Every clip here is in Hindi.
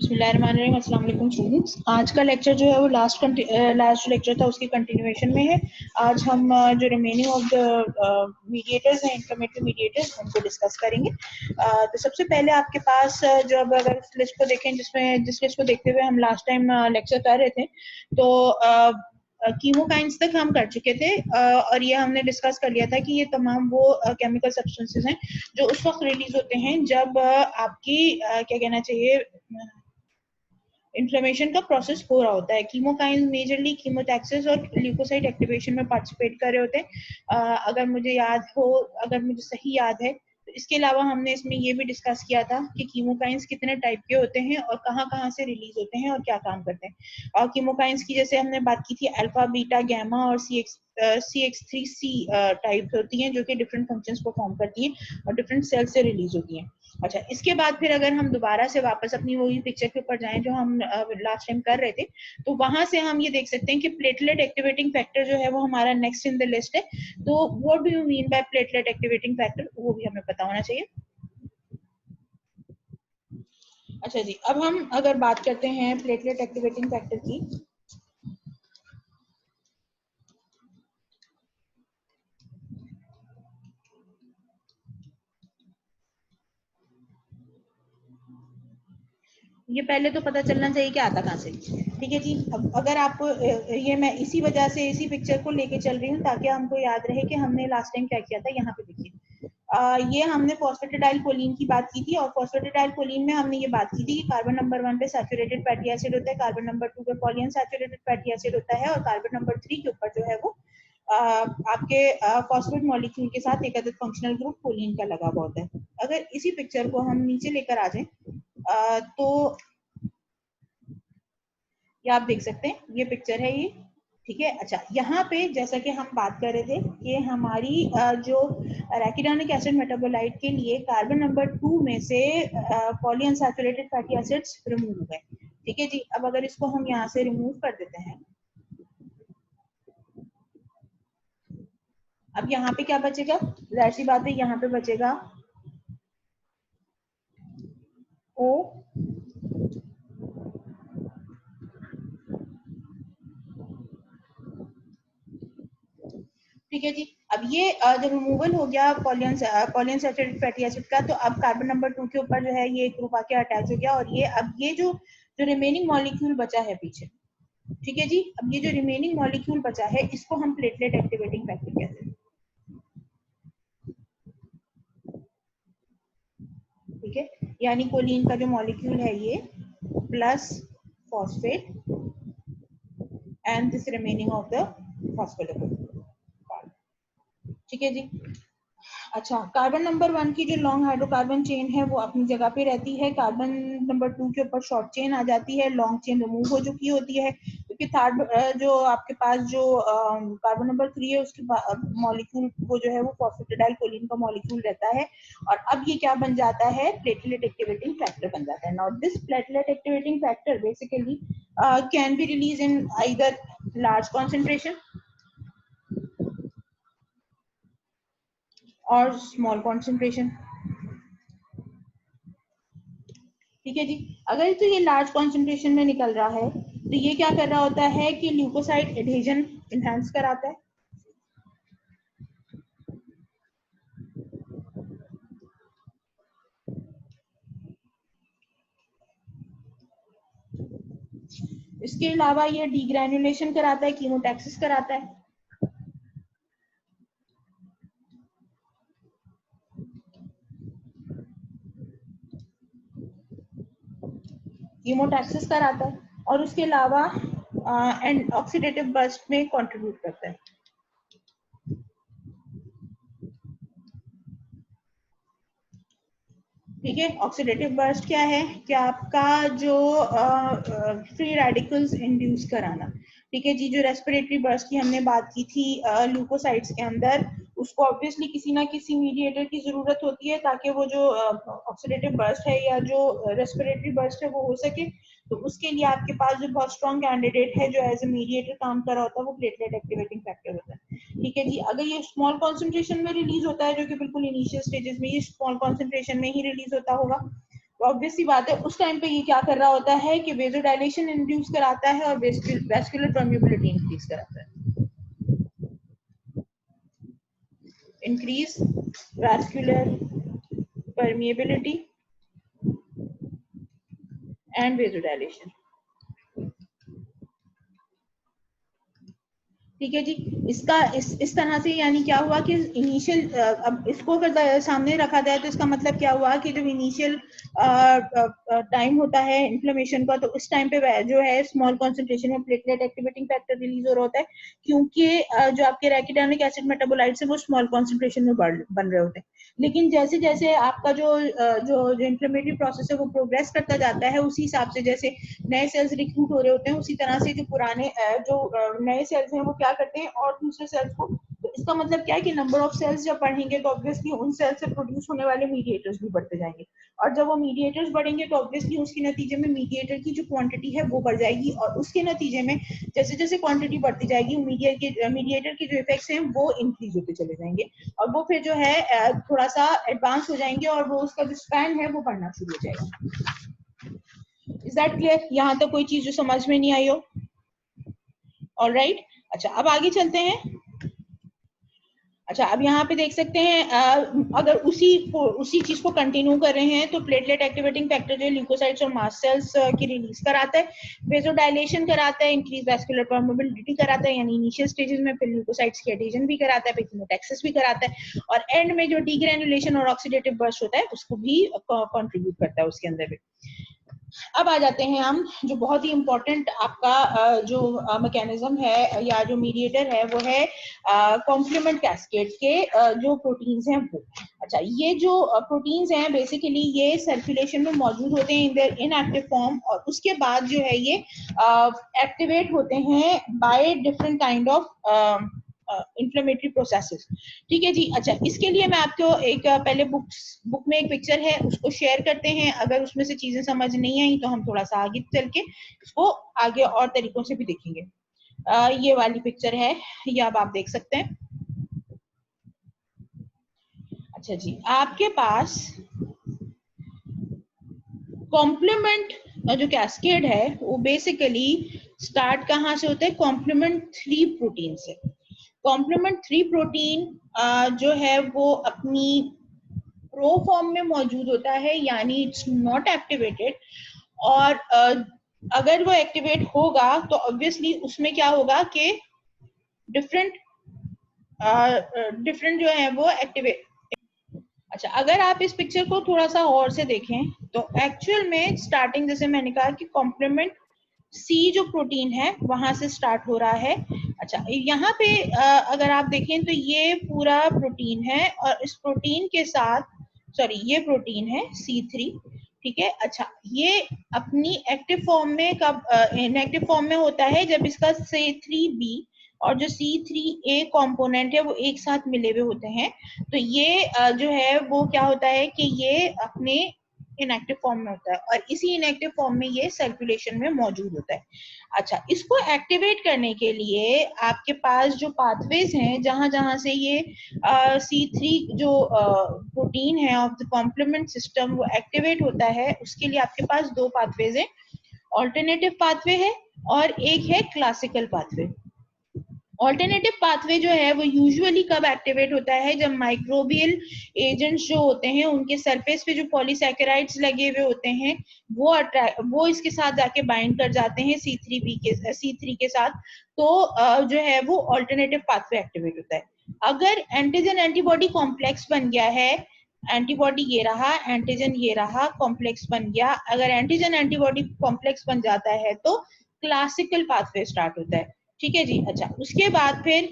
बिस्मिल्लाहिर्रहमानिर्रहीम। अस्सलाम वालेकुम स्टूडेंट्स। आज का लेक्चर जो है वो लास्ट लेक्चर था, उसकी कंटिन्यूएशन में है। आज हम जो रिमेनिंग ऑफ द मीडिएटर्स हैं, इंफ्लेमेटरी मीडिएटर्स, उनको डिस्कस करेंगे। तो सबसे पहले आपके पास जो अब अगर इस लिस्ट को देखें, जिस लिस्ट को देखते हुए हम लास्ट टाइम लेक्चर कर रहे थे, तो कीमोकाइंस तक हम कर चुके थे और ये हमने डिस्कस कर लिया था कि ये तमाम वो केमिकल सब्सटेंसेस हैं जो उस वक्त रिलीज होते हैं जब आपकी क्या कहना चाहिए, इन्फ्लेमेशन का प्रोसेस हो रहा होता है। कीमोकाइंस मेजरली कीमोटैक्सिस और ल्यूकोसाइट एक्टिवेशन में पार्टिसिपेट कर रहे होते हैं। अगर मुझे सही याद है, तो इसके अलावा हमने इसमें ये भी डिस्कस किया था कि कीमोकाइंस कितने टाइप के होते हैं और कहाँ से रिलीज होते हैं और क्या काम करते हैं। और कीमोकाइंस की जैसे हमने बात की थी, अल्फा, बीटा, गामा और CX3C टाइप होती हैं, जो कि डिफरेंट फंक्शंस परफॉर्म करती हैं और डिफरेंट सेल से रिलीज होती हैं। अच्छा, इसके बाद फिर अगर हम दोबारा से वापस अपनी वही पिक्चर के ऊपर जाएं जो हम लास्ट टाइम कर रहे थे, तो वहां से हम ये देख सकते हैं कि प्लेटलेट एक्टिवेटिंग फैक्टर जो है वो हमारा नेक्स्ट इन द लिस्ट है। तो what do you mean by platelet activating factor, वो भी हमें पता होना चाहिए। अच्छा जी, अब हम अगर बात करते हैं प्लेटलेट एक्टिवेटिंग फैक्टर की, ये पहले तो पता चलना चाहिए कि आता कहाँ से। ठीक है जी। अब अगर आपको ये मैं इसी वजह से इसी पिक्चर को लेके चल रही हूँ ताकि हमको याद रहे कि हमने लास्ट टाइम क्या किया था। यहाँ पे देखिए, ये हमने फॉस्फेटिडाइल कोलिन की बात की थी और फॉस्फेटिडाइल कोलिन में हमने ये बात की थी कि कार्बन नंबर 1 पे सैचुरेटेड फैटी एसिड होता है, कार्बन नंबर 2 पे पॉलीअनसैचुरेटेड फैटी एसिड होता है और कार्बन नंबर 3 के ऊपर जो है वो आपके फॉस्फेट मॉलिक्यूल के साथ एक अदद फंक्शनल ग्रुप कोलिन का लगा हुआ होता है। अगर इसी पिक्चर को हम नीचे लेकर आ जाएं, तो ये आप देख सकते हैं, ये पिक्चर है ये। ठीक है। अच्छा, यहाँ पे जैसा कि हम बात कर रहे थे कि हमारी जो रैकिडानिक एसिड मेटाबोलाइट के लिए कार्बन नंबर 2 में से पॉलीअनसैचुरेटेड फैटी एसिड्स रिमूव हो गए। ठीक है जी। अब अगर इसको हम यहाँ से रिमूव कर देते हैं, अब यहाँ पे क्या बचेगा? जाहिर सी बात है, यहाँ पे बचेगा O। ठीक है जी। अब ये जब रिमूवल हो गया पॉलीअनसैचुरेटेड फैटी एसिड का, तो अब कार्बन नंबर 2 के ऊपर जो है ये एक ग्रुप आके अटैच हो गया और ये अब ये जो रिमेनिंग मॉलिक्यूल बचा है पीछे, ठीक है जी, अब ये जो रिमेनिंग मॉलिक्यूल बचा है इसको हम प्लेटलेट एक्टिवेटिंग फैक्टर कहते हैं। ठीक है, यानी कोलिन का जो मॉलिक्यूल है ये plus phosphate and this remaining of the phospholipid. ठीक है जी। अच्छा, कार्बन नंबर 1 की जो लॉन्ग हाइड्रोकार्बन चेन है वो अपनी जगह पे रहती है, कार्बन नंबर 2 के ऊपर शॉर्ट चेन आ जाती है, लॉन्ग चेन रिमूव हो चुकी होती है, क्योंकि थर्ड जो आपके पास जो कार्बन नंबर 3 है उसके मॉलिक्यूल वो जो है वो फॉस्फेटिडाइल कोलिन का मॉलिक्यूल रहता है और अब ये क्या बन जाता है? प्लेटलेट एक्टिवेटिंग फैक्टर बन जाता है। Now this platelet activating factor basically can be release in either large concentration और स्मॉल कॉन्सेंट्रेशन। ठीक है जी। अगर तो ये लार्ज कॉन्सेंट्रेशन में निकल रहा है तो ये क्या कर रहा होता है कि ल्यूकोसाइड एडहेजन इनहेंस कराता है। इसके अलावा ये डीग्रेनुलेशन कराता है, कीमोटैक्सिस कराता है। कीमोटैक्सिस कराता है और उसके अलावा एंड ऑक्सीडेटिव बर्स्ट में कंट्रीब्यूट करता है। ठीक है, ऑक्सीडेटिव बर्स्ट क्या है? कि आपका जो फ्री रेडिकल्स इंड्यूस कराना। ठीक है जी। जो रेस्पिरेटरी बर्स्ट की हमने बात की थी ल्यूकोसाइट्स के अंदर, उसको ऑब्वियसली किसी ना किसी मीडिएटर की जरूरत होती है ताकि वो जो ऑक्सीडेटिव बर्स्ट है या जो रेस्पिरेटरी बर्स्ट है वो हो सके। तो उसके लिए आपके पास जो बहुत स्ट्रॉन्ग कैंडिडेट है जो एज ए मीडिएटर काम कर रहा होता है वो प्लेटलेट एक्टिवेटिंग फैक्टर होता है। ठीक है जी। अगर ये स्मॉल कॉन्सेंट्रेशन में रिलीज होता है, जो कि बिल्कुल इनिशियल स्टेजेस में ये स्मॉल कॉन्सेंट्रेशन में ही रिलीज होता होगा, ऑब्वियसली बात है उस टाइम पे ये क्या कर रहा होता है कि वेजोडाइलेशन इंड्यूस कराता है और वैस्कुलर परमिएबिलिटी इंक्रीज कराता है। Increase vascular permeability and vasodilation. ठीक है जी। इसका इस तरह से यानी क्या हुआ कि इनिशियल, अब इसको अगर सामने रखा जाए तो इसका मतलब क्या हुआ कि जब इनिशियल टाइम होता है इन्फ्लेमेशन का, तो उस टाइम पे जो है स्मॉल कॉन्सेंट्रेशन में प्लेटलेट एक्टिवेटिंग फैक्टर रिलीज हो रहा होता है, क्योंकि जो आपके रेकिडार्निक एसिड मेटाबोलाइट्स है वो स्मॉल कॉन्सेंट्रेशन में बन रहे होते हैं। लेकिन जैसे जैसे आपका जो इन्फ्लेमेटरी प्रोसेस है वो प्रोग्रेस करता जाता है, उसी हिसाब से जैसे नए सेल्स रिक्रूट हो रहे होते हैं, उसी तरह से जो पुराने जो नए सेल्स हैं वो क्या करते हैं और दूसरे सेल्स को, तो इसका मतलब क्या है कि नंबर ऑफ सेल्स जब बढ़ेंगे तो ऑब्वियसली उन सेल्स से प्रोड्यूस होने वाले मीडिएटर्स भी बढ़ते जाएंगे, और जब वो मीडिएटर्स बढ़ेंगे तो ऑब्वियसली उसके नतीजे में मीडिएटर की जो क्वांटिटी है वो बढ़ जाएगी, और उसके नतीजे में जैसे जैसे क्वांटिटी बढ़ती जाएगी मीडिएटर के जो इफेक्ट्स हैं वो इंक्रीज होते चले जाएंगे, और वो फिर जो है थोड़ा सा एडवांस हो जाएंगे और वो उसका जो स्पैन है वो बढ़ना शुरू हो जाएगा। Is that clear? यहाँ तक कोई चीज जो समझ में नहीं आई हो? ऑलराइट, अच्छा अब आगे चलते हैं। अच्छा अब यहाँ पे देख सकते हैं अगर उसी चीज को कंटिन्यू कर रहे हैं तो प्लेटलेट एक्टिवेटिंग फैक्टर जो ल्यूकोसाइट्स और मास्ट सेल्स की रिलीज कराता है, वेजोडाइलेशन कराता है, इंक्रीज वैस्कुलर परमेबिलिटी कराता है यानी इनिशियल स्टेजेस में, फिर ल्यूकोसाइट्स की एडिशन भी कराता है, फिर कीमोटैक्सिस भी कराता है, और एंड में जो डीग्रेनुलेशन और ऑक्सीडेटिव बर्स्ट होता है उसको भी कंट्रीब्यूट करता है उसके अंदर भी। अब आ जाते हैं हम जो बहुत ही इंपॉर्टेंट आपका जो मैकेनिज्म है या जो मीडिएटर है वो है कॉम्प्लीमेंट कैस्केड के जो प्रोटीन्स हैं वो। अच्छा ये जो प्रोटीन्स हैं बेसिकली ये सर्कुलेशन में मौजूद होते हैं इन देयर इनएक्टिव फॉर्म, और उसके बाद जो है ये एक्टिवेट होते हैं by different kind of inflammatory processes. ठीक है जी। अच्छा इसके लिए मैं आपको एक पहले बुक में एक पिक्चर है उसको शेयर करते हैं, अगर उसमें से चीजें समझ नहीं आई तो हम थोड़ा सा आगे चल के इसको आगे और तरीकों से भी देखेंगे। ये वाली पिक्चर है, ये अब आप देख सकते हैं। अच्छा जी, आपके पास कॉम्प्लीमेंट जो कैस्केड है वो बेसिकली स्टार्ट कहाँ से होता है? कॉम्प्लीमेंट 3 प्रोटीन से। कॉम्प्लीमेंट 3 प्रोटीन जो है वो अपनी प्रो फॉर्म में मौजूद होता है यानी इट्स नॉट एक्टिवेटेड, और अगर वो एक्टिवेट होगा तो ऑब्वियसली उसमें क्या होगा कि डिफरेंट जो है वो एक्टिवेट। अच्छा अगर आप इस पिक्चर को थोड़ा सा और से देखें तो एक्चुअल में स्टार्टिंग जैसे मैंने कहा कि कॉम्प्लीमेंट सी जो प्रोटीन है वहां से स्टार्ट हो रहा है। अच्छा यहाँ पे अगर आप देखें तो ये पूरा प्रोटीन है और इस प्रोटीन के साथ, सॉरी ये प्रोटीन है C3, ठीक है। अच्छा ये अपनी एक्टिव फॉर्म में कब इनएक्टिव फॉर्म में होता है? जब इसका C3b और जो C3a कंपोनेंट है वो एक साथ मिले हुए होते हैं, तो ये जो है वो क्या होता है कि ये अपने इनएक्टिव फॉर्म में होता है और इसी इनएक्टिव फॉर्म में ये सर्कुलेशन में मौजूद होता है। अच्छा इसको एक्टिवेट करने के लिए आपके पास जो पाथवेज हैं जहां जहां से ये C3 जो प्रोटीन है ऑफ द कॉम्प्लीमेंट सिस्टम वो एक्टिवेट होता है, उसके लिए आपके पास 2 पाथवेज हैं, ऑल्टरनेटिव पाथवे है और एक है क्लासिकल पाथवे। ऑल्टरनेटिव पाथवे जो है वो यूजुअली कब एक्टिवेट होता है? जब माइक्रोबियल एजेंट्स जो होते हैं उनके सरफेस पे जो पॉलीसैकेराइड्स लगे हुए होते हैं वो इसके साथ जाके बाइंड कर जाते हैं C3 के साथ, तो जो है वो ऑल्टरनेटिव पाथवे एक्टिवेट होता है। अगर एंटीजन एंटीबॉडी कॉम्प्लेक्स बन गया है, एंटीबॉडी ये रहा, एंटीजन ये रहा, कॉम्प्लेक्स बन गया, अगर एंटीजन एंटीबॉडी कॉम्प्लेक्स बन जाता है तो क्लासिकल पाथवे स्टार्ट होता है। ठीक है जी। अच्छा उसके बाद फिर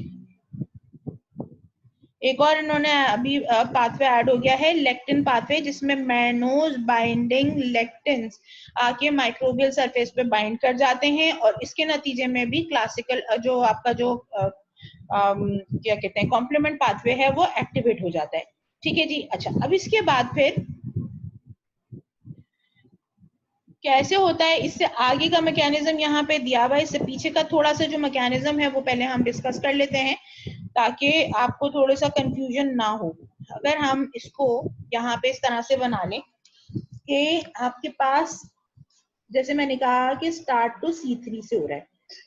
एक और इन्होंने अभी पाथवे ऐड हो गया है लेक्टिन पाथवे, जिसमें मैनोज बाइंडिंग लेक्टिन्स आके माइक्रोबियल सरफेस पे बाइंड कर जाते हैं और इसके नतीजे में भी क्लासिकल जो आपका जो क्या कहते हैं कॉम्प्लीमेंट पाथवे है वो एक्टिवेट हो जाता है। ठीक है जी। अच्छा अब इसके बाद फिर कैसे होता है, इससे आगे का मैकेनिज्म यहाँ पे दिया हुआ है, इससे पीछे का थोड़ा सा जो मैकेनिज्म है वो पहले हम डिस्कस कर लेते हैं ताकि आपको थोड़ा सा कंफ्यूजन ना हो। अगर हम इसको यहाँ पे इस तरह से बना लें, कि आपके पास जैसे मैंने कहा कि स्टार्ट टू C3 से हो रहा है,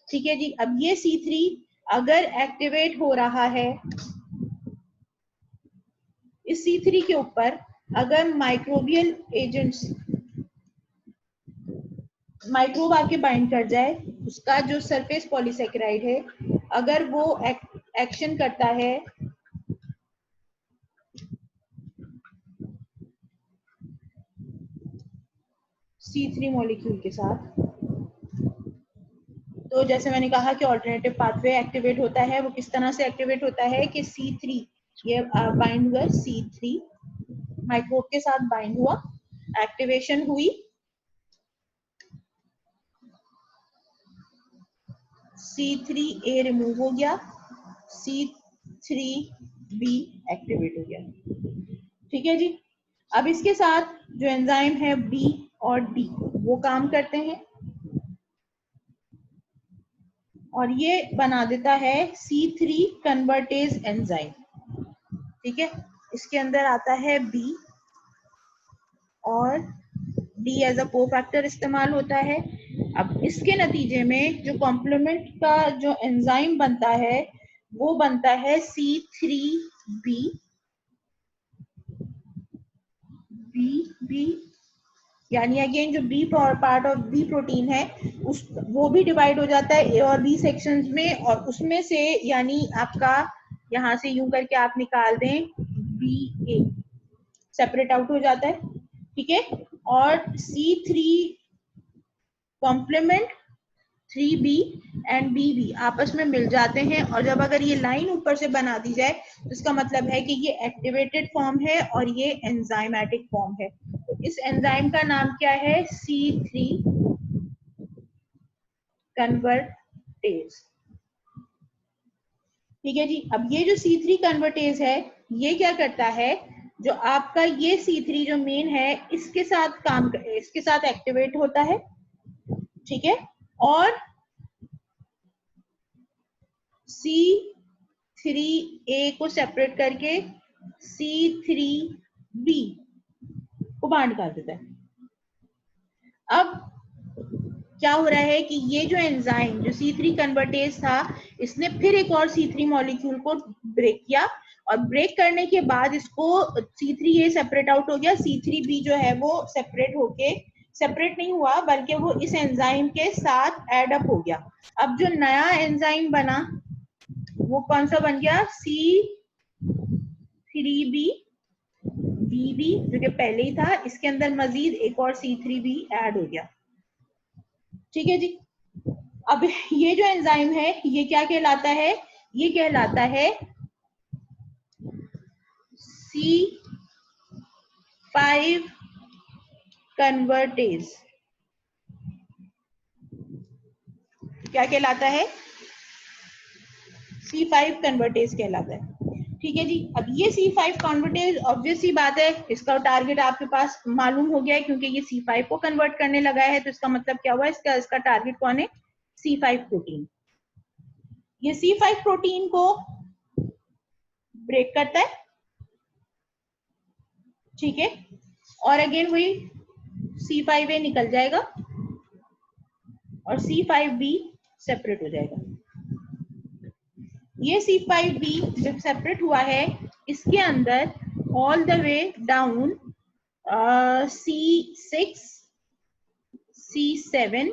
ठीक है जी। अब ये C3 अगर एक्टिवेट हो रहा है, इस C3 के ऊपर अगर माइक्रोबियल एजेंट्स, माइक्रोब आके बाइंड कर जाए, उसका जो सरफेस पॉलीसेकेराइड है अगर वो एक्शन करता है C3 मॉलिक्यूल के साथ, तो जैसे मैंने कहा कि ऑल्टरनेटिव पाथवे एक्टिवेट होता है। वो किस तरह से एक्टिवेट होता है कि C3 ये बाइंड हुआ, C3 माइक्रोब के साथ बाइंड हुआ, एक्टिवेशन हुई, C3A रिमूव हो गया, C3B एक्टिवेट हो गया, ठीक है जी। अब इसके साथ जो एंजाइम है B और D वो काम करते हैं और ये बना देता है C3 कन्वर्टेज एंजाइम, ठीक है। इसके अंदर आता है B और D एज अ कोफैक्टर इस्तेमाल होता है। अब इसके नतीजे में जो कॉम्प्लीमेंट का जो एंजाइम बनता है वो बनता है C3B, B यानी अगेन जो B part of B protein है उस वो भी डिवाइड हो जाता है ए और बी सेक्शंस में, और उसमें से यानी आपका यहाँ से यूं करके आप निकाल दें बी ए सेपरेट आउट हो जाता है, ठीक है। और C3 complement 3B and BB आपस में मिल जाते हैं, और जब अगर ये लाइन ऊपर से बना दी जाए तो इसका मतलब है कि ये एक्टिवेटेड फॉर्म है और ये एंजाइमेटिक फॉर्म है। तो इस एंजाइम का नाम क्या है? C3 कन्वर्टेज, ठीक है जी। अब ये जो C3 कन्वर्टेज है ये क्या करता है, जो आपका ये C3 जो मेन है इसके साथ इसके साथ एक्टिवेट होता है, ठीक है। और C3A को सेपरेट करके C3B को बांध कर देता है। अब क्या हो रहा है कि ये जो एंजाइम जो C3 कन्वर्टेज था इसने फिर एक और C3 मॉलिक्यूल को ब्रेक किया, और ब्रेक करने के बाद इसको C3A सेपरेट आउट हो गया, C3B जो है वो सेपरेट होके सेपरेट नहीं हुआ बल्कि वो इस एंजाइम के साथ एड अप हो गया। अब जो नया एंजाइम बना वो कौन सा बन गया? C3B BB जो कि पहले ही था, इसके अंदर मजीद एक और C3B ऐड हो गया, ठीक है जी। अब ये जो एंजाइम है ये क्या कहलाता है? ये कहलाता है C5 कन्वर्टेज। क्या कहलाता है? C5 कन्वर्टेज कहलाता है, ठीक है जी। अब ये C5 कन्वर्टेज ऑब्वियस सी बात है इसका टारगेट आपके पास मालूम हो गया है, क्योंकि ये C5 को कन्वर्ट करने लगा है, तो इसका मतलब क्या हुआ? इसका टारगेट कौन है? C5 protein. ये C5 प्रोटीन को ब्रेक करता है, ठीक है, और अगेन वही C5A निकल जाएगा और C5B सेपरेट हो जाएगा। ये C5B जब सेपरेट हुआ है इसके अंदर all the way down C6, C7,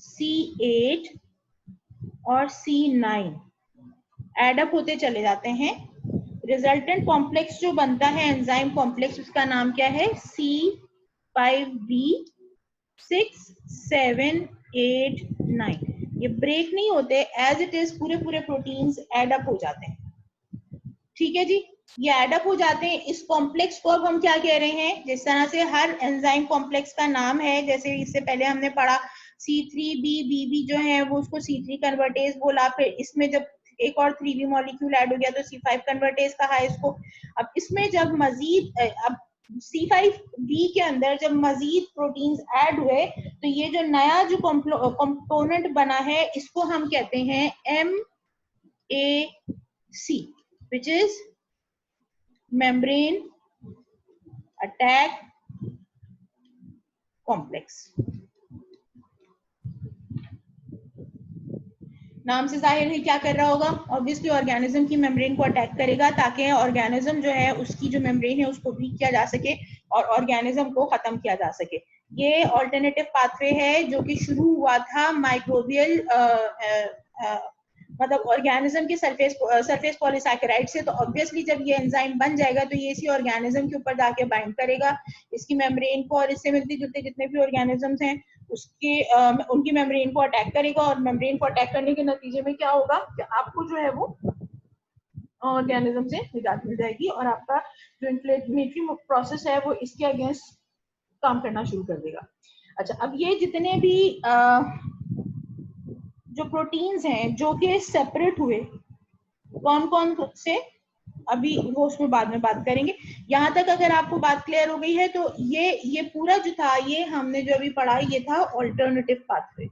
C8 और C9 एडअप होते चले जाते हैं। रिजल्टेंट कॉम्प्लेक्स जो बनता है एंजाइम कॉम्प्लेक्स उसका नाम क्या है? C5B6, 7, 8, 9। ये ब्रेक नहीं होते, एज इट इज पूरे पूरे प्रोटीन्स एडअप हो जाते हैं, ठीक है जी। ये एडअप हो जाते हैं। इस कॉम्प्लेक्स को अब हम क्या कह रहे हैं? जिस तरह से हर एंजाइम कॉम्प्लेक्स का नाम है, जैसे इससे पहले हमने पढ़ा C3BBB जो है वो उसको C3 कन्वर्टेज बोला, फिर इसमें जब एक और 3B मॉलिक्यूल ऐड हो गया तो C5 कन्वर्टेज कहा इसको। अब इसमें जब मजीद अब C5B के अंदर जब मजीद प्रोटीन्स ऐड हुए तो ये जो नया जो कंपोनेंट बना है इसको हम कहते हैं MAC, which is membrane attack complex. नाम से जाहिर है क्या कर रहा होगा, ऑब्वियसली ऑर्गेनिज्म की मेम्ब्रेन को अटैक करेगा ताकि ऑर्गेनिज्म जो है उसकी जो मेम्ब्रेन है उसको वीक किया जा सके और ऑर्गेनिज्म को खत्म किया जा सके। ये ऑल्टरनेटिव पाथवे है जो कि शुरू हुआ था माइक्रोबियल मतलब ऑर्गेनिज्म के सरफेस पॉलीसैकेराइड से। तो ऑब्वियसली जब ये एंजाइम बन जाएगा तो ये इसी ऑर्गेनिज्म के ऊपर जाके बाइंड करेगा इसकी मेम्ब्रेन को, और इससे मिलते जुलते जितने भी ऑर्गेनिजम्स हैं उसके उनकी मेम्ब्रेन को अटैक करेगा। और मेम्ब्रेन को अटैक करने के नतीजे में क्या होगा कि आपको जो है वो ऑर्गेनिज्म से निजात मिल जाएगी और आपका जो इन्फ्लेमेटरी प्रोसेस है वो इसके अगेंस्ट काम करना शुरू कर देगा। अच्छा, अब ये जितने भी जो प्रोटीन्स हैं जो कि सेपरेट हुए, कौन कौन से, अभी वो उसमें बाद में बात करेंगे। यहाँ तक अगर आपको बात क्लियर हो गई है तो ये पूरा जो था ये हमने जो अभी पढ़ा ये था ऑल्टरनेटिव पाथवे।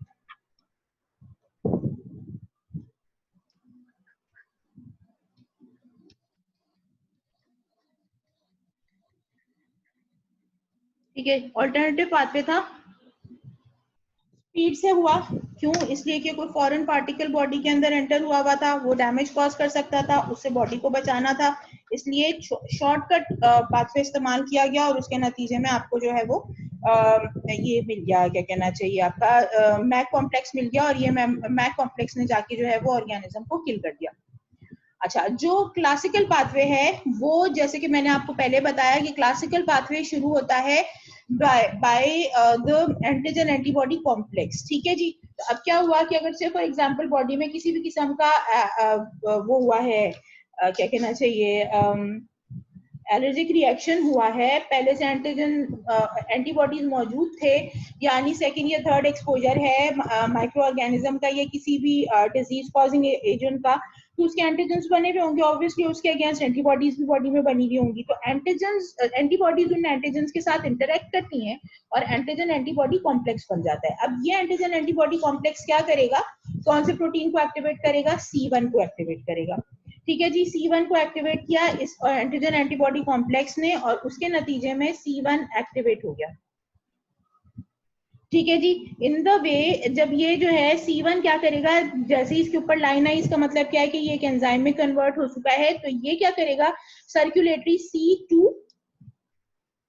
ठीक है, ऑल्टरनेटिव पाथवे था, स्पीड से हुआ, क्यों, इसलिए कि कोई फॉरेन पार्टिकल बॉडी के अंदर एंटर हुआ था, वो डैमेज कॉज कर सकता था, उससे बॉडी को बचाना था, इसलिए शॉर्टकट पाथवे इस्तेमाल किया गया और उसके नतीजे में आपको जो है वो ये मिल गया, क्या कहना चाहिए, आपका मैक कॉम्प्लेक्स मिल गया और ये मैक कॉम्प्लेक्स ने जाके जो है वो ऑर्गेनिज्म को किल कर दिया। अच्छा, जो क्लासिकल पाथवे है वो जैसे कि मैंने आपको पहले बताया कि क्लासिकल पाथवे शुरू होता है by the antigen antibody complex. ठीक है जी, तो अब क्या हुआ कि अगर से फॉर एग्जांपल बॉडी में किसी भी किस्म का वो हुआ है, क्या कहना चाहिए, एलर्जिक रिएक्शन हुआ है, पहले से एंटीजन एंटीबॉडीज मौजूद थे, यानी सेकंड या थर्ड एक्सपोजर है माइक्रो ऑर्गेनिज्म का या किसी भी डिजीज कॉजिंग एजेंट का, तो उसके एंटीजेंस बने हुए होंगे, ऑब्वियसली उसके अगेंस्ट एंटीबॉडीज भी बॉडी में बनी हुई होंगी। तो एंटीजेंस एंटीबॉडीज उन एंटीजेंस के साथ इंटरेक्ट करती हैं और एंटीजन एंटीबॉडी कॉम्प्लेक्स बन जाता है। अब ये एंटीजन एंटीबॉडी कॉम्प्लेक्स क्या करेगा, कौन से प्रोटीन को एक्टिवेट करेगा, C1 को एक्टिवेट करेगा। ठीक है जी, C1 को एक्टिवेट किया इस एंटीजन एंटीबॉडी कॉम्प्लेक्स ने और उसके नतीजे में C1 एक्टिवेट हो गया। ठीक है जी, इन द वे जब ये जो है C1 क्या करेगा, जैसे इसके ऊपर लाइन आई इसका मतलब क्या है कि ये एक एंजाइम में कन्वर्ट हो चुका है, तो ये क्या करेगा, सर्कुलेटरी C2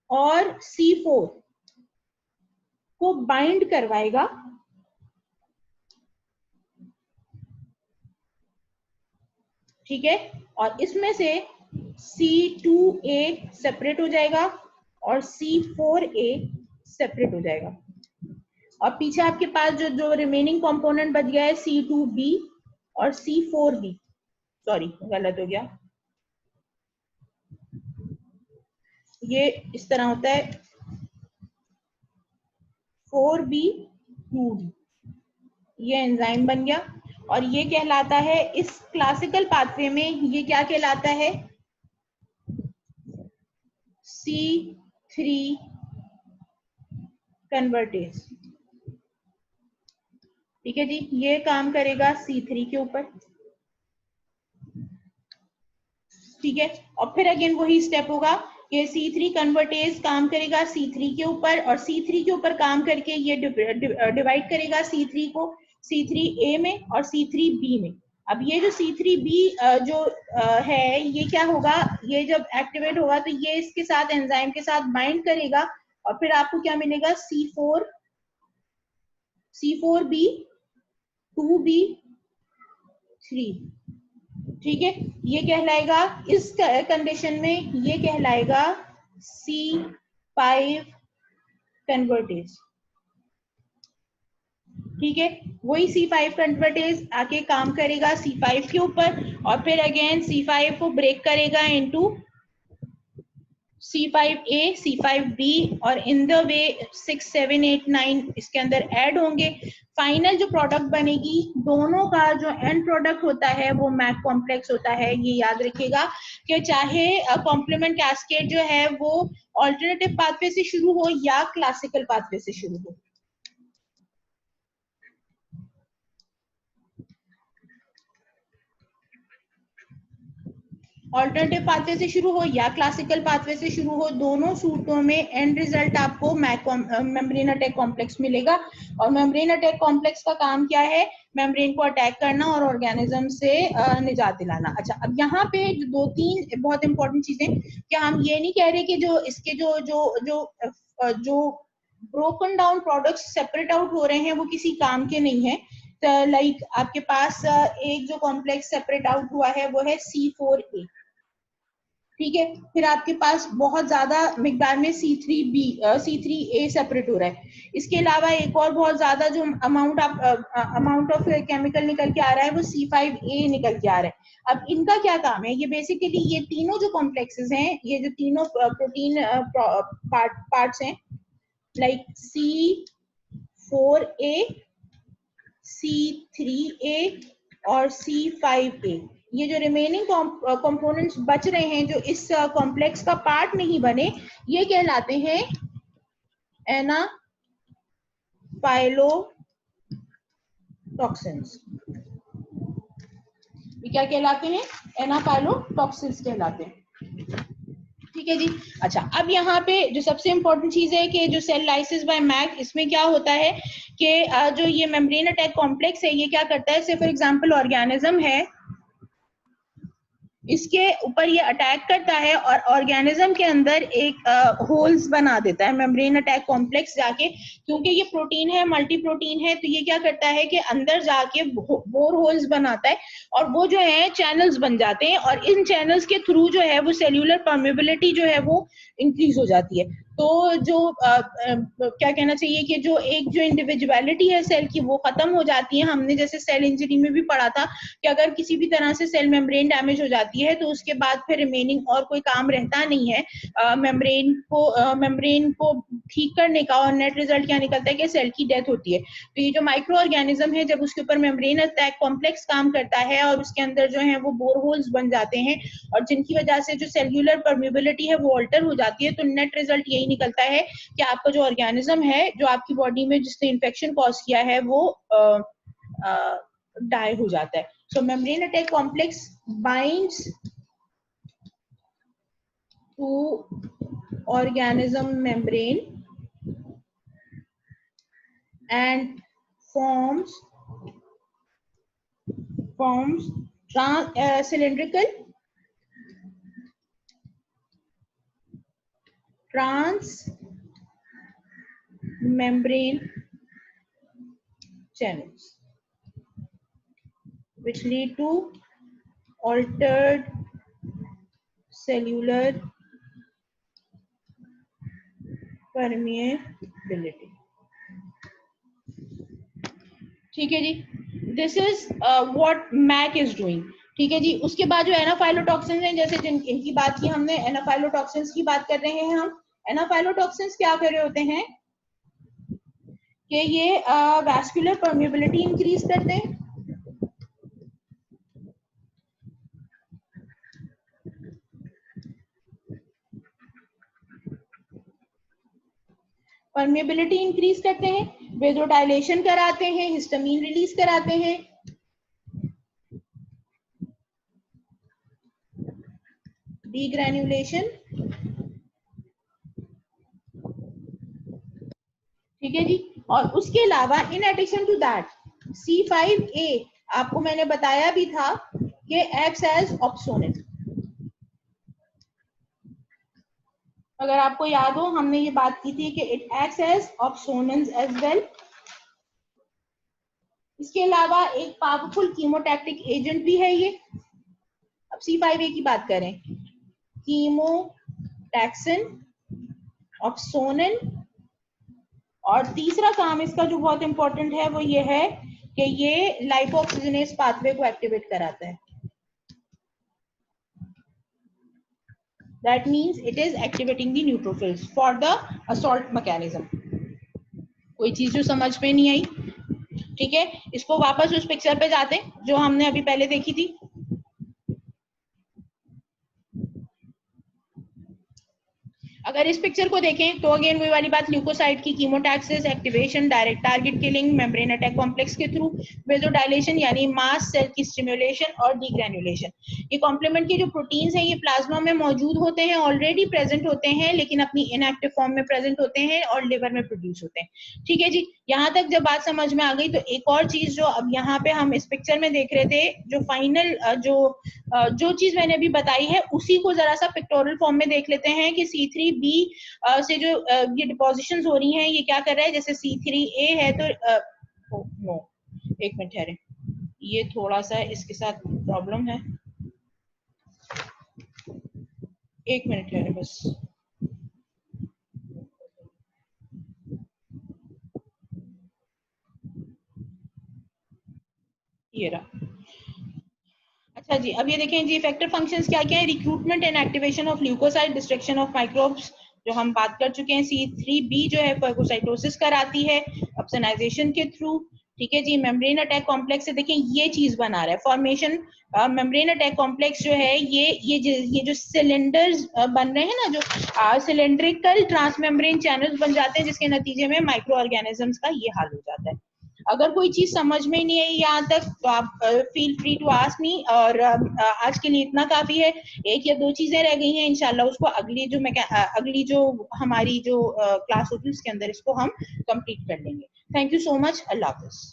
और C4 को बाइंड करवाएगा। ठीक है, और इसमें से C2A सेपरेट हो जाएगा और C4A सेपरेट हो जाएगा और पीछे आपके पास जो जो रिमेनिंग कंपोनेंट बच गया है C2B और C4B, सॉरी गलत हो गया, ये इस तरह होता है 4B 2D, ये एंजाइम बन गया और ये कहलाता है इस क्लासिकल पाथवे में ये क्या कहलाता है, C3 कन्वर्टेज। ठीक है जी, ये काम करेगा C3 के ऊपर। ठीक है, और फिर अगेन वही स्टेप होगा कि C3 कन्वर्टेज काम करेगा C3 के ऊपर और C3 के ऊपर काम करके ये डिवाइड करेगा C3 को C3A में और C3B में। अब ये जो C3B जो है ये क्या होगा, ये जब एक्टिवेट होगा तो ये इसके साथ एंजाइम के साथ बाइंड करेगा और फिर आपको क्या मिलेगा, C4B 2B 3। ठीक है, ये कहलाएगा इस कंडीशन में ये कहलाएगा C5 कन्वर्टेज। ठीक है, वही C5 कन्वर्टेज आके काम करेगा C5 के ऊपर और फिर अगेन C5 को ब्रेक करेगा इनटू C5A C5B और इन द वे 6 7 8 9 इसके अंदर ऐड होंगे। फाइनल जो प्रोडक्ट बनेगी दोनों का जो एंड प्रोडक्ट होता है वो मैक कॉम्प्लेक्स होता है। ये याद रखिएगा कि चाहे कॉम्प्लीमेंट कैस्केड जो है वो ऑल्टरनेटिव पाथवे से शुरू हो या क्लासिकल पाथवे से शुरू हो। ऑल्टरनेटिव पाथवे से शुरू हो या क्लासिकल पाथवे से शुरू हो, दोनों सूटों में एंड रिजल्ट आपको मेम्ब्रेन अटैक कॉम्प्लेक्स मिलेगा। और मेम्ब्रेन अटैक कॉम्प्लेक्स का काम क्या है? मेम्ब्रेन को अटैक करना और ऑर्गेनिज्म से निजात दिलाना। अच्छा, अब यहाँ पे दो तीन बहुत इंपॉर्टेंट चीजें, क्या हम ये नहीं कह रहे कि जो इसके जो जो जो जो broken down products separate out हो रहे हैं वो किसी काम के नहीं है। लाइक आपके पास एक जो कॉम्प्लेक्स सेपरेट आउट हुआ है वो है C4A, ठीक है। फिर आपके पास बहुत ज्यादा मिकदार में C3A सेपरेट हो रहा है। इसके अलावा एक और बहुत ज्यादा जो अमाउंट ऑफ केमिकल निकल के आ रहा है वो C5A निकल के आ रहा है। अब इनका क्या काम है? ये बेसिकली ये तीनों जो कॉम्प्लेक्सेस हैं, ये जो तीनों प्रोटीन पार्ट्स हैं, लाइक C4A, C3A और C5A, ये जो रिमेनिंग कंपोनेंट्स बच रहे हैं जो इस कॉम्प्लेक्स का पार्ट नहीं बने, ये कहलाते हैं एनाफाइलोटॉक्सिन्स। ये क्या कहलाते हैं? एनाफाइलोटॉक्सिन्स कहलाते हैं, ठीक है जी। अच्छा, अब यहाँ पे जो सबसे इंपॉर्टेंट चीज है कि जो सेल लाइसिस बाय मैक, इसमें क्या होता है कि जो ये मेम्ब्रेन अटैक कॉम्प्लेक्स है ये क्या करता है? से फॉर एग्जांपल ऑर्गेनिज्म है, इसके ऊपर ये अटैक करता है और ऑर्गेनिज्म के अंदर एक होल्स बना देता है मेम्ब्रेन अटैक कॉम्प्लेक्स जाके। क्योंकि ये प्रोटीन है, मल्टी प्रोटीन है, तो ये क्या करता है कि अंदर जाके बोर होल्स बनाता है और वो जो है चैनल्स बन जाते हैं और इन चैनल्स के थ्रू जो है वो सेल्यूलर परमेबिलिटी जो है वो इंक्रीज हो जाती है। तो जो क्या कहना चाहिए कि जो इंडिविजुअलिटी है सेल की वो खत्म हो जाती है। हमने जैसे सेल इंजरी में भी पढ़ा था कि अगर किसी भी तरह से सेल मेम्ब्रेन डैमेज हो जाती है तो उसके बाद फिर रिमेनिंग और कोई काम रहता नहीं है मेम्ब्रेन को ठीक करने का, और नेट रिजल्ट क्या निकलता है कि सेल की डेथ होती है। तो ये जो माइक्रो ऑर्गेनिज्म है, जब उसके ऊपर मेम्ब्रेन अटैक कॉम्प्लेक्स काम करता है और उसके अंदर जो है वो बोर होल्स बन जाते हैं और जिनकी वजह से जो सेल्यूलर परमेबिलिटी है वो ऑल्टर हो जाती है, तो नेट रिजल्ट यही निकलता है कि आपका जो ऑर्गेनिज्म है जो आपकी बॉडी में जिसने इन्फेक्शन कॉज किया है वो डाई हो जाता है। So membrane attack complex binds to organism membrane and forms cylindrical transmembrane channels which lead to altered cellular permeability। ठीक है जी, this is what MAC is doing. ठीक है जी। उसके बाद जो एनाफाइलोटॉक्सिन्स हैं, जैसे इनकी बात की हमने, एनाफाइलोटॉक्सिन्स की बात कर रहे हैं हम। एनाफाइलोटॉक्सिन्स क्या कर रहे होते हैं कि ये वैस्कुलर परमेबिलिटी इंक्रीज करते हैं, परमेबिलिटी इंक्रीज करते हैं, वेजोडाइलेशन कराते हैं, हिस्टामिन रिलीज कराते हैं, डीग्रैन्युलेशन। ठीक है जी। और उसके अलावा in addition to that C5A आपको मैंने बताया भी था कि एक्ट्स एज ऑप्सोनिन। अगर आपको याद हो हमने ये बात की थी कि it acts as opsonins as well. इसके अलावा एक पावरफुल कीमोटैक्टिक एजेंट भी है ये। अब C5A की बात करें, कीमोटैक्सिन, ऑप्सोनिन, और तीसरा काम इसका जो बहुत इंपॉर्टेंट है वो ये है कि ये लाइपोऑक्सीजनेस पाथवे को एक्टिवेट कराता है। That means it is activating the neutrophils for the assault mechanism। कोई चीज जो समझ में नहीं आई, ठीक है, इसको वापस उस पिक्चर पे जाते हैं जो हमने अभी पहले देखी थी। अगर इस पिक्चर को देखें तो अगेन वही वाली बात, ल्यूकोसाइट की chemotaxis, activation, direct target killing, membrane attack complex के थ्रू, वेजोडाइलेशन यानी मास सेल की स्टिमुलेशन और डीग्रेनुलेशन। ये कॉम्प्लीमेंट के जो प्रोटीन्स हैं ये प्लाज्मा में मौजूद होते हैं, ऑलरेडी प्रेजेंट होते हैं, लेकिन अपनी इनएक्टिव फॉर्म में प्रेजेंट होते हैं और लिवर में प्रोड्यूस होते हैं। ठीक है जी, यहाँ तक जब बात समझ में आ गई तो एक और चीज जो अब यहाँ पे हम इस पिक्चर में देख रहे थे, जो फाइनल जो चीज मैंने अभी बताई है उसी को जरा सा पिक्टोरियल फॉर्म में देख लेते हैं कि C3b से जो ये डिपोजिशंस हो रही हैं ये क्या कर रहा है। जैसे C3a है तो नो, एक मिनट ठहरे, ये थोड़ा सा इसके साथ प्रॉब्लम है, एक मिनट ठहरे बस। ये रहा। अच्छा जी, अब ये देखें जी इफेक्टिव फंक्शंस क्या क्या है। Recruitment and activation of leukocyte, destruction of microbes जो हम बात कर चुके हैं। C3b जो है फागोसाइटोसिस कराती है ऑप्सोनाइजेशन के थ्रू। ठीक है जी, मेम्ब्रेन अटैक कॉम्प्लेक्स से देखें ये चीज बना रहा है फॉर्मेशन। मेम्ब्रेन अटैक कॉम्प्लेक्स जो है ये जो सिलेंडर्स बन रहे हैं ना, जो सिलेंड्रिकल ट्रांसमेम्ब्रेन चैनल्स बन जाते हैं, जिसके नतीजे में माइक्रो ऑर्गेनिजम्स का ये हाल हो जाता है। अगर कोई चीज समझ में नहीं आई यहाँ तक तो आप feel free to ask me. और आज के लिए इतना काफी है। एक या दो चीजें रह गई हैं, इंशाल्लाह उसको अगली जो हमारी जो क्लास होगी उसके अंदर इसको हम कंप्लीट कर लेंगे। Thank you so much. Allah Hafiz.